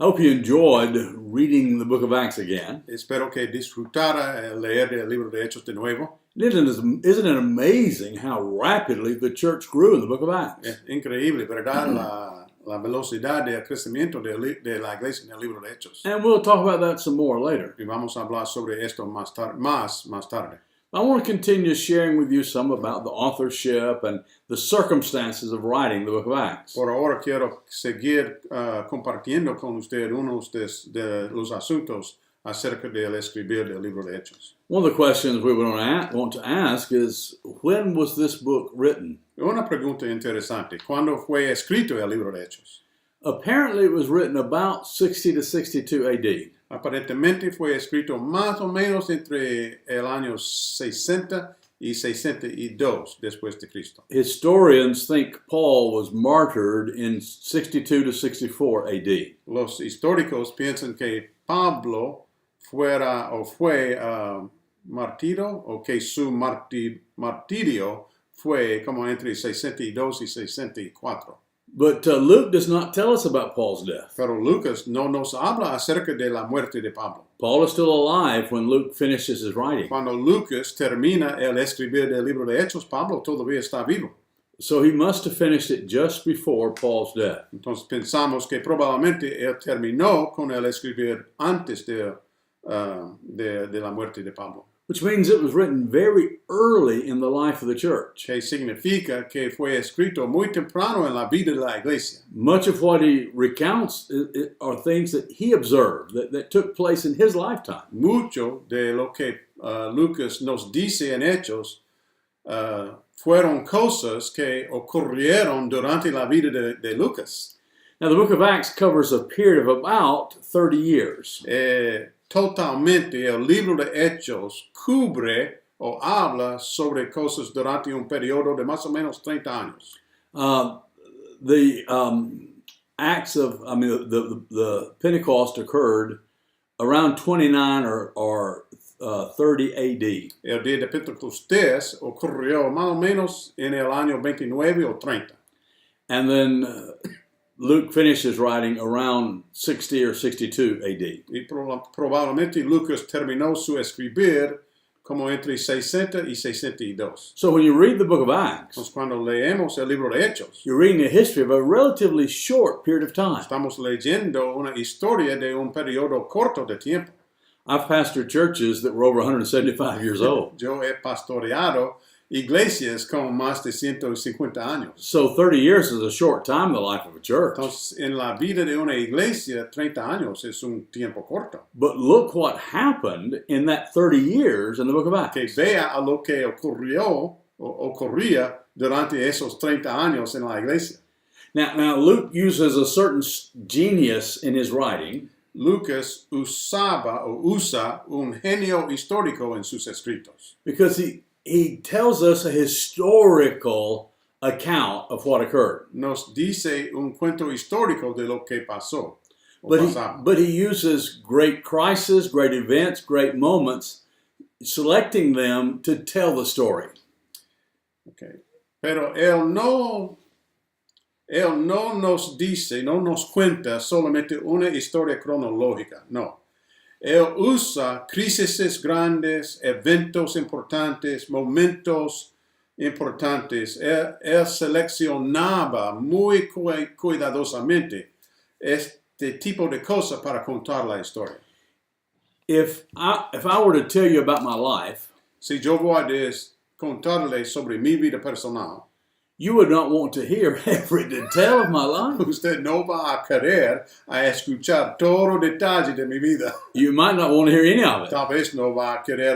I hope you enjoyed reading the book of Acts again. Espero que disfrutara leer el libro de Hechos de nuevo. Isn't it amazing how rapidly the church grew in the book of Acts? Es increíble, ¿verdad? La velocidad de crecimiento de la iglesia en el libro de Hechos. And we'll talk about that some more later. Y vamos a hablar sobre esto más tarde. I want to continue sharing with you some about the authorship and the circumstances of writing the book of Acts. Por ahora quiero seguir compartiendo con usted unos de los asuntos acerca del escribir del libro de Hechos. One of the questions we want to ask is, when was this book written? Una pregunta interesante. ¿Cuándo fue escrito el libro de Hechos? Apparently it was written about 60 to 62 AD. Aparentemente fue escrito más o menos entre el año 60 y 62 después de Cristo. Historians think Paul was martyred in 62 to 64 AD. Los históricos piensan que Pablo fue martirio o que su martirio fue como entre 62 y 64. But Luke does not tell us about Paul's death. Pero Lucas no nos habla acerca de la muerte de Pablo. Paul is still alive when Luke finishes his writing. Cuando Lucas termina el escribir del libro de Hechos, Pablo todavía está vivo. So he must have finished it just before Paul's death. Entonces pensamos que probablemente él terminó con el escribir antes de la muerte de Pablo. Which means it was written very early in the life of the church. Que significa que fue escrito muy temprano en la vida de la iglesia. Much of what he recounts are things that he observed, that took place in his lifetime. Mucho de lo que Lucas nos dice en Hechos fueron cosas que ocurrieron durante la vida de Lucas. Now the book of Acts covers a period of about 30 years. Totalmente el libro de Hechos cubre o habla sobre cosas durante un periodo de más o menos 30 años. The Pentecost occurred around 29 or 30 AD. El día de Pentecostés ocurrió más o menos en el año 29 o 30. And then Luke finishes writing around 60 or 62 AD. Y probablemente Lucas terminó su escribir como entre 60 y 62. So when you read the book of Acts, Entonces, cuando leemos el libro de Hechos, you're reading a history of a relatively short period of time. Estamos leyendo una historia de un periodo corto de tiempo. I've pastored churches that were over 175 years old. Yo he pastoreado iglesias con más de 150 años. So 30 years is a short time in the life of a church. Entonces, en la vida de una iglesia, 30 años es un tiempo corto. But look what happened in that 30 years in the book of Acts. Que vea a lo que ocurría durante esos 30 años en la iglesia. Now Luke uses a certain genius in his writing. Lucas usa un genio histórico en sus escritos. Because he tells us a historical account of what occurred. Nos dice un cuento histórico de lo que pasó. But he uses great crises, great events, great moments, selecting them to tell the story. Okay. Pero él no nos dice, no nos cuenta solamente una historia cronológica, no. Él usa crisis grandes, eventos importantes, momentos importantes. Él seleccionaba muy cuidadosamente este tipo de cosas para contar la historia. If I were to tell you about my life, si yo voy a contarle sobre mi vida personal, you would not want to hear every detail of my life. Usted no va a querer escuchar todo detalle de mi vida. You might not want to hear any of it. Tal vez no va a querer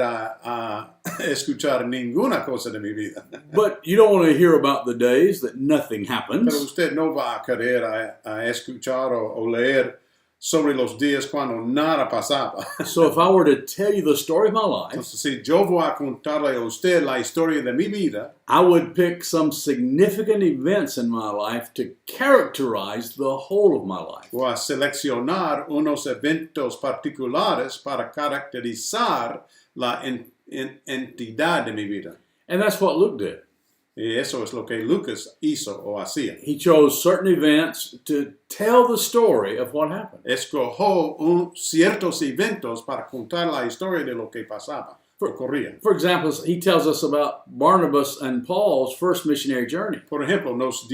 escuchar ninguna cosa de mi vida. But you don't want to hear about the days that nothing happens. Pero usted no va a querer escuchar o leer sobre los días cuando nada pasaba. So if I were to tell you the story of my life, entonces, si yo voy a contarle a usted la historia de mi vida, I would pick some significant events in my life to characterize the whole of my life. Voy a seleccionar unos eventos particulares para caracterizar la entidad de mi vida. And that's what Luke did. Y eso es lo que Lucas hizo o hacía. He chose certain events to tell the story of what happened. Escogió ciertos eventos para contar la historia de lo que pasaba, ocurría. For example, he tells us about Barnabas and Paul's first missionary journey. Por ejemplo, nos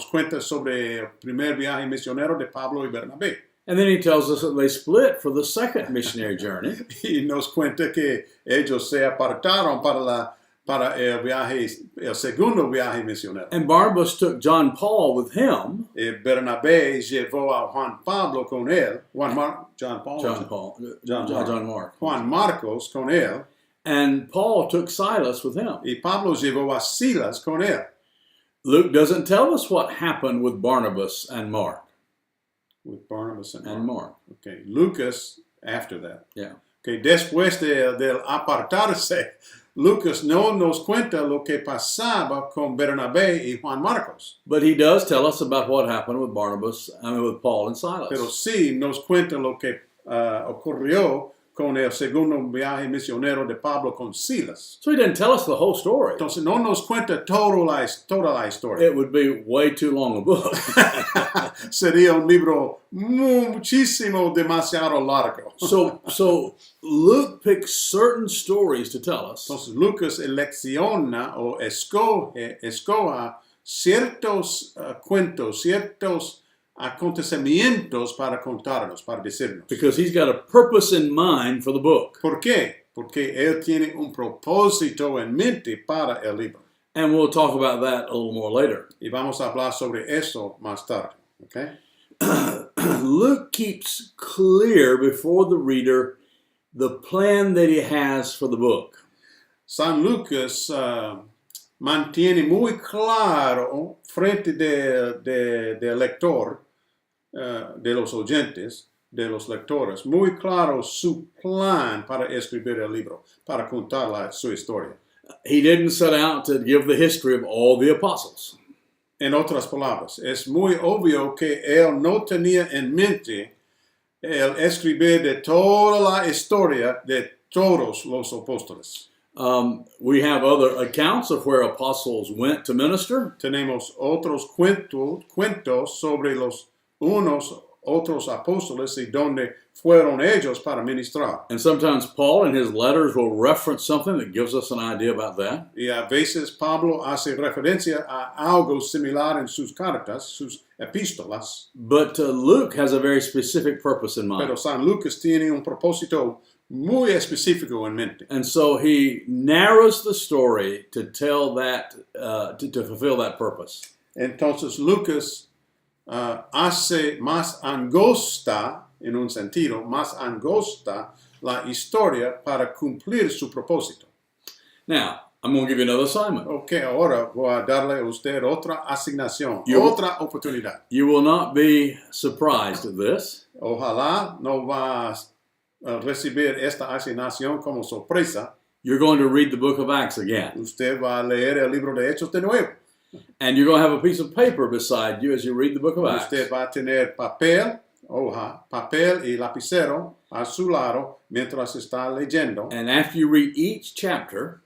cuenta sobre el primer viaje misionero de Pablo y Bernabé. And then he tells us that they split for the second missionary journey. Y nos cuenta que ellos se apartaron para el segundo viaje misionero. And Barnabas took John Paul with him. Bernabé llevó a Juan Pablo con él. Juan Mark. Juan Marcos con él. And Paul took Silas with him. Y Pablo llevó a Silas con él. Luke doesn't tell us what happened with Barnabas and Mark. With Barnabas and Mark. Okay, Lucas after that. Yeah. Okay, después del apartarse, Lucas no nos cuenta lo que pasaba con Bernabé y Juan Marcos. But he does tell us about what happened with with Paul and Silas. Pero sí nos cuenta lo que ocurrió con el segundo viaje misionero de Pablo con Silas. So he didn't tell us the whole story. Entonces no nos cuenta toda la historia. It would be way too long a book. Sería un libro demasiado largo. So Luke picks certain stories to tell us. Entonces Lucas elecciona o escoja ciertos cuentos, ciertos acontecimientos para contarnos, para decirnos. Because he's got a purpose in mind for the book. ¿Por qué? Porque él tiene un propósito en mente para el libro. And we'll talk about that a little more later. Y vamos a hablar sobre eso más tarde. Okay? Luke keeps clear before the reader the plan that he has for the book. San Lucas mantiene muy claro frente del lector, de los oyentes, de los lectores, muy claro su plan para escribir el libro, para contar su historia. He didn't set out to give the history of all the apostles. En otras palabras, es muy obvio que él no tenía en mente el escribir de toda la historia de todos los apóstoles. We have other accounts of where apostles went to minister. Tenemos otros cuentos sobre unos otros apóstoles y donde fueron ellos para ministrar. And sometimes Paul in his letters will reference something that gives us an idea about that. Y a veces Pablo hace referencia a algo similar en sus cartas, sus epístolas. But Luke has a very specific purpose in mind. Pero San Lucas tiene un propósito muy específico en mente. And so he narrows the story to tell that, to fulfill that purpose. Entonces Lucas hace más angosta, en un sentido, más angosta la historia para cumplir su propósito. Now, I'm going to give you another assignment. Ok, ahora voy a darle a usted otra asignación, otra oportunidad. You will not be surprised at this. Ojalá no va a recibir esta asignación como sorpresa. You're going to read the book of Acts again. Usted va a leer el libro de Hechos de nuevo. And you're going to have a piece of paper beside you as you read the book of Acts. Usted va a tener papel, papel y lapicero a su lado mientras está leyendo. And after you read each chapter,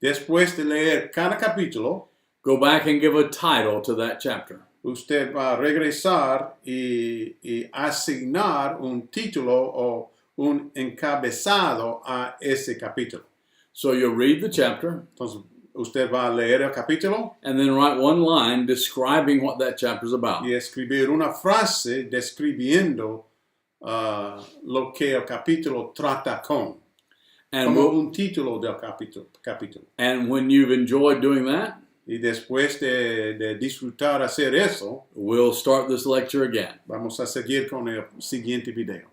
después de leer cada capítulo, go back and give a title to that chapter. Usted va a regresar y asignar un título o un encabezado a ese capítulo. So you'll read the chapter. Entonces, usted va a leer el capítulo. And then write one line describing what that chapter is about. Y escribir una frase describiendo lo que el capítulo trata con. And como un título del capítulo. And when you've enjoyed doing that, y después de disfrutar hacer eso, we'll start this lecture again. Vamos a seguir con el siguiente video.